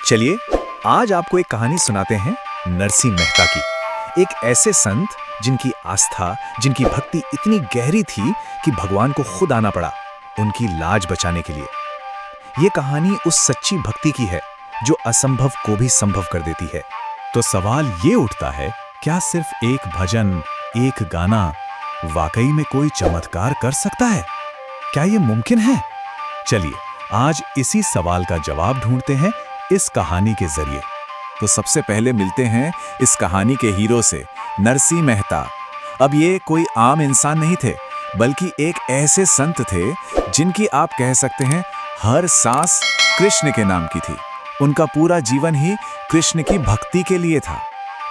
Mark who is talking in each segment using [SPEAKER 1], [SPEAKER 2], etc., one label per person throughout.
[SPEAKER 1] चलिए आज आपको एक कहानी सुनाते हैं नरसी मेहता की। एक ऐसे संत जिनकी आस्था, जिनकी भक्ति इतनी गहरी थी कि भगवान को खुद आना पड़ा उनकी लाज बचाने के लिए। ये कहानी उस सच्ची भक्ति की है जो असंभव को भी संभव कर देती है। तो सवाल ये उठता है, क्या सिर्फ एक भजन, एक गाना वाकई में कोई चमत्कार कर सकता है? क्या ये मुमकिन है? चलिए आज इसी सवाल का जवाब ढूंढते हैं इस कहानी के जरिए। तो सबसे पहले मिलते हैं इस कहानी के हीरो से, नरसी मेहता। अब ये कोई आम इंसान नहीं थे, बल्कि एक ऐसे संत थे जिनकी आप कह सकते हैं हर सांस कृष्ण के नाम की थी। उनका पूरा जीवन ही कृष्ण की भक्ति के लिए था।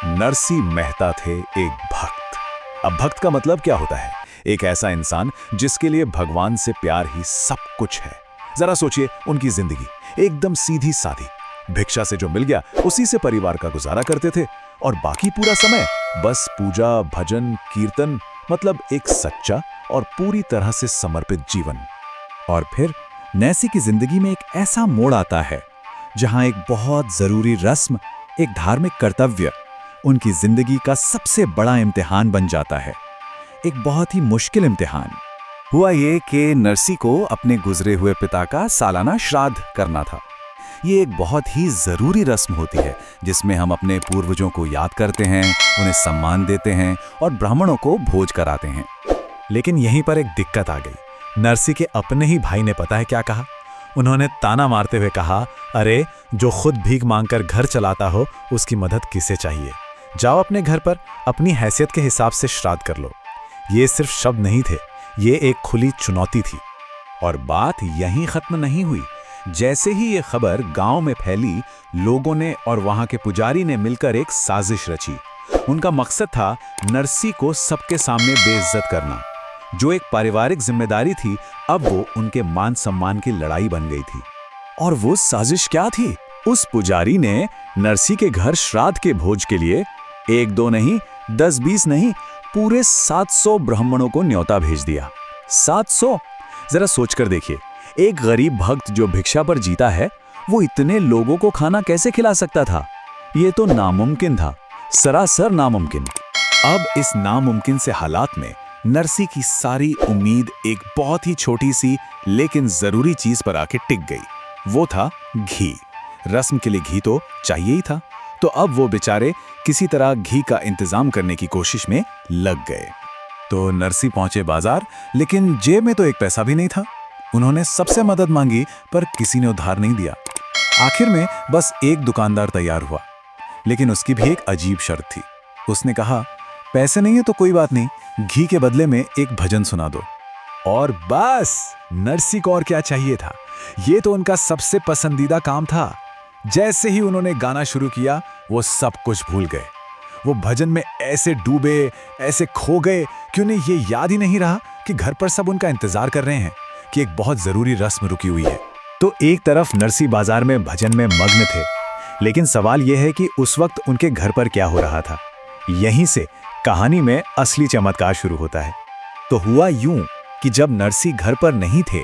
[SPEAKER 1] नरसी मेहता थे एक भक्त। अब भक्त का मतलब क्या होता है? एक ऐसा इंसान जिसके लिए भगवान से प्यार ही सब कुछ है। जरा सोचिए, उनकी जिंदगी एकदम सीधी सादी, भिक्षा से जो मिल गया उसी से परिवार का गुजारा करते थे और बाकी पूरा समय बस पूजा, भजन, कीर्तन, मतलब एक सच्चा और पूरी तरह से समर्पित जीवन। और फिर नरसी की जिंदगी में एक ऐसा मोड़ आता है जहां एक बहुत जरूरी रस्म, एक धार्मिक कर्तव्य उनकी जिंदगी का सबसे बड़ा इम्तिहान बन जाता है। एक बहुत ही मुश्किल इम्तिहान। हुआ ये कि नरसी को अपने गुजरे हुए पिता का सालाना श्राद्ध करना था। ये एक बहुत ही जरूरी रस्म होती है जिसमें हम अपने पूर्वजों को याद करते हैं, उन्हें सम्मान देते हैं और ब्राह्मणों को भोज कराते हैं। लेकिन यहीं पर एक दिक्कत आ गई। नरसी के अपने ही भाई ने पता है क्या कहा? उन्होंने ताना मारते हुए कहा, अरे जो खुद भीख मांगकर घर चलाता हो उसकी मदद किसे चाहिए? जाओ अपने घर पर अपनी हैसियत के हिसाब से श्राद्ध कर लो। ये सिर्फ शब्द नहीं थे, ये एक खुली चुनौती थी। और बात यहीं खत्म नहीं हुई। जैसे ही ये खबर गांव में फैली, लोगों ने और वहां के पुजारी ने मिलकर एक साजिश रची। उनका मकसद था नरसी को सबके सामने बेइज्जत करना। जो एक पारिवारिक जिम्मेदारी थी, अब वो उनके मान सम्मान की लड़ाई बन गई थी। और वो साजिश क्या थी? उस पुजारी ने नरसी के घर श्राद्ध के भोज के लिए 1-2 नहीं, 10-20 नहीं, पूरे 700 ब्राह्मणों को न्योता भेज दिया। 700! जरा सोचकर देखिए, एक गरीब भक्त जो भिक्षा पर जीता है, वो इतने लोगों को खाना कैसे खिला सकता था? ये तो नामुमकिन था, सरासर नामुमकिन। अब इस नामुमकिन से हालात में नरसी की सारी उम्मीद एक बहुत ही छोटी सी लेकिन जरूरी चीज पर आके टिक गई। वो था घी। रस्म के लिए घी तो चाहिए ही था, तो अब वो बेचारे किसी तरह घी का इंतजाम करने की कोशिश में लग गए। तो नरसी पहुंचे बाजार, लेकिन जेब में तो एक पैसा भी नहीं था। उन्होंने सबसे मदद मांगी पर किसी ने उधार नहीं दिया। आखिर में बस एक दुकानदार तैयार हुआ, लेकिन उसकी भी एक अजीब शर्त थी। उसने कहा, पैसे नहीं है तो कोई बात नहीं, घी के बदले में एक भजन सुना दो। और बस नरसी को और क्या चाहिए था? ये तो उनका सबसे पसंदीदा काम था। जैसे ही उन्होंने गाना शुरू किया, वो सब कुछ भूल गए। वो भजन में ऐसे डूबे, ऐसे खो गए कि उन्हें ये याद ही नहीं रहा कि घर पर सब उनका इंतजार कर रहे हैं, कि एक बहुत जरूरी रस्म रुकी हुई है। तो एक तरफ नरसी बाजार में भजन में मग्न थे, लेकिन सवाल यह है कि उस वक्त उनके घर पर क्या हो रहा था। यहीं से कहानी में असली चमत्कार शुरू होता है। तो हुआ यूं कि जब नरसी घर पर नहीं थे,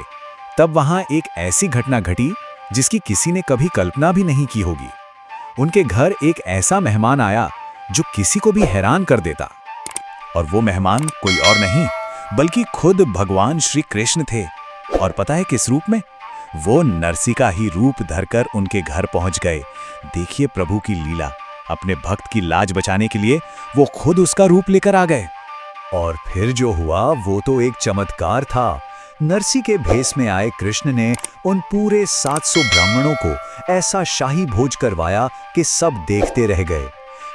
[SPEAKER 1] तब वहां एक ऐसी घटना घटी जिसकी किसी ने कभी कल्पना भी नहीं की होगी। उनके घर एक ऐसा मेहमान आया जो किसी को भी हैरान कर देता। और वो मेहमान कोई और नहीं बल्कि खुद भगवान श्री कृष्ण थे। और पता है किस रूप में? वो नरसी का ही रूप धरकर उनके घर पहुंच गए। देखिए प्रभु की लीला। अपने भक्त की लाज बचाने के लिए वो खुद उसका रूप लेकर आ गए। और फिर जो हुआ वो तो एक चमत्कार था। नरसी के भेष में आए कृष्ण ने उन पूरे 700 ब्राह्मणों को ऐसा शाही भोज करवाया कि सब देखते रह गए।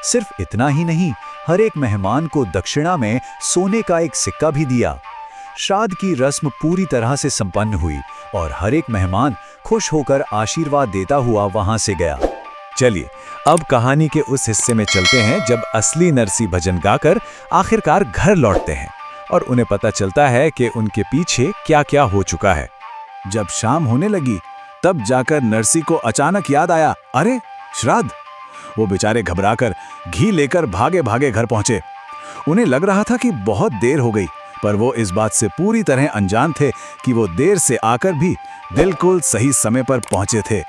[SPEAKER 1] सिर्फ इतना ही नहीं, हर एक मेहमान को दक्षिणा में सोने का एक सिक्का भी दिया। श्राद्ध की रस्म पूरी तरह से संपन्न हुई और हर एक मेहमान खुश होकर आशीर्वाद देता हुआ वहां से गया। चलिए अब कहानी के उस हिस्से में चलते हैं जब असली नरसी भजन गाकर आखिरकार घर लौटते हैं और उन्हें पता चलता है कि उनके पीछे क्या क्या हो चुका है। जब शाम होने लगी, तब जाकर नरसी को अचानक याद आया, अरे श्राद्ध! वो बेचारे घबराकर घी लेकर भागे भागे घर पहुंचे। उन्हें लग रहा था कि बहुत देर हो गई, पर वो इस बात से पूरी तरह अनजान थे कि वो देर से आकर भी बिल्कुल सही समय पर पहुंचे थे।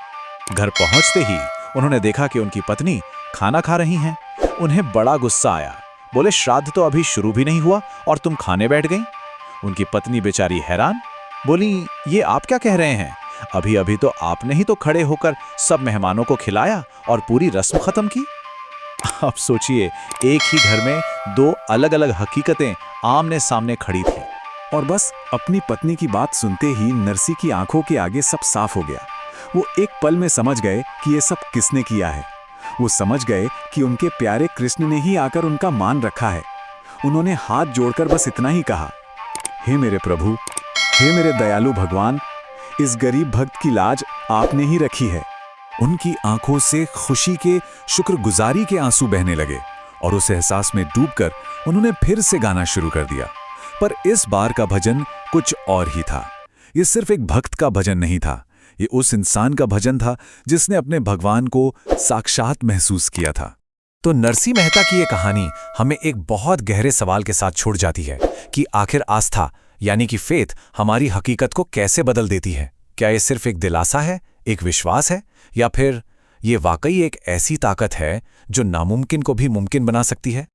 [SPEAKER 1] घर पहुंचते ही उन्होंने देखा कि उनकी पत्नी खाना खा रही हैं। उन्हें बड़ा गुस्सा आया। बोले, श्राद्ध तो अभी शुरू भी नहीं हुआ और तुम खाने बैठ गई। उनकी पत्नी बेचारी हैरान। बोली, ये आप क्या कह रहे हैं? अभी अभी तो आपने ही तो खड़े होकर सब मेहमानों को खिलाया और पूरी रस्म खत्म की। आप सोचिए, एक ही घर में दो अलग अलग हकीकतें आमने सामने खड़ी थी।
[SPEAKER 2] और बस अपनी पत्नी की बात सुनते ही नरसी की आंखों के आगे सब साफ हो गया। वो एक पल में समझ गए कि ये सब किसने किया है। वो समझ गए कि उनके प्यारे कृष्ण ने ही आकर उनका मान रखा है। उन्होंने हाथ जोड़कर बस इतना ही कहा, हे मेरे प्रभु, हे मेरे दयालु भगवान, इस गरीब भक्त की लाज आपने ही रखी है।
[SPEAKER 1] उनकी आंखों से खुशी के, शुक्रगुजारी के आंसू बहने लगे और उस एहसास में डूबकर उन्होंने फिर से गाना शुरू कर दिया। पर इस बार का भजन कुछ और ही था। ये सिर्फ एक भक्त का भजन नहीं था, ये उस इंसान का भजन था जिसने अपने भगवान को साक्षात महसूस किया था। तो नरसी मेहता की ये कहानी हमें एक बहुत गहरे सवाल के साथ छोड़ जाती है कि आखिर आस्था यानी कि फेथ हमारी हकीकत को कैसे बदल देती है। क्या ये सिर्फ एक दिलासा है, एक विश्वास है, या फिर ये वाकई एक ऐसी ताकत है जो नामुमकिन को भी मुमकिन बना सकती है?